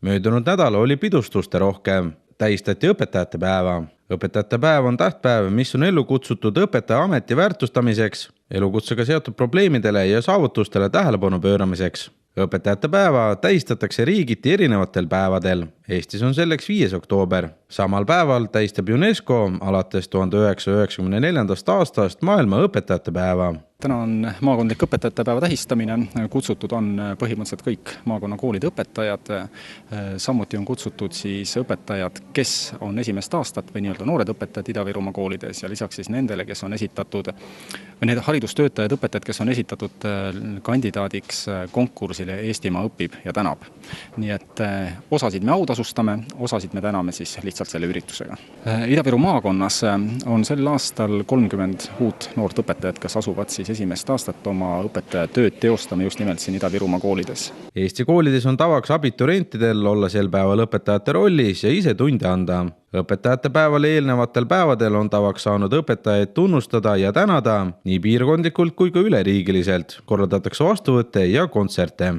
Möödunud nädal oli pidustuste rohkem. Tähistati õpetajate päeva. Õpetajate päev on tähtpäev, mis on ellu kutsutud õpetaja ameti väärtustamiseks, elukutsega seotud probleemidele ja saavutustele tähelepanu pööramiseks. Õpetajate päeva tähistatakse riigiti erinevatel päevadel. Eestis on selleks 5. oktoober. Samal päeval tähistab UNESCO alates 1994. aastast maailma õpetajate päeva. Täna on maakondlik õpetajate päeva tähistamine. Kutsutud on põhimõtteliselt kõik maakonnakoolide õpetajad. Samuti on kutsutud siis õpetajad, kes on esimest aastat või nii-öelda noored õpetajad Ida-Virumaa koolides ja lisaks siis nendele, kes on esitatud, või need haridustöötajad, õpetajad, kes on esitatud kandidaadiks konkursile Eestimaa õpib ja tänab. Nii et osasid me autasustame, osasid me täname siis lihtsalt selle üritusega. Ida-Viru maakonnas on sel aastal 30 uut noort õpetajat, kes asuvad siis esimest aastat oma õpetaja tööd teostama just nimelt siin Ida-Virumaa koolides. Eesti koolides on tavaks abiturientidel olla sel päeval õpetajate rollis ja ise tunde anda. Õpetajate päevale eelnevatel päevadel on tavaks saanud õpetajaid tunnustada ja tänada nii piirkondlikult kui ka üleriigiliselt. Korraldatakse vastuvõtte ja kontserte.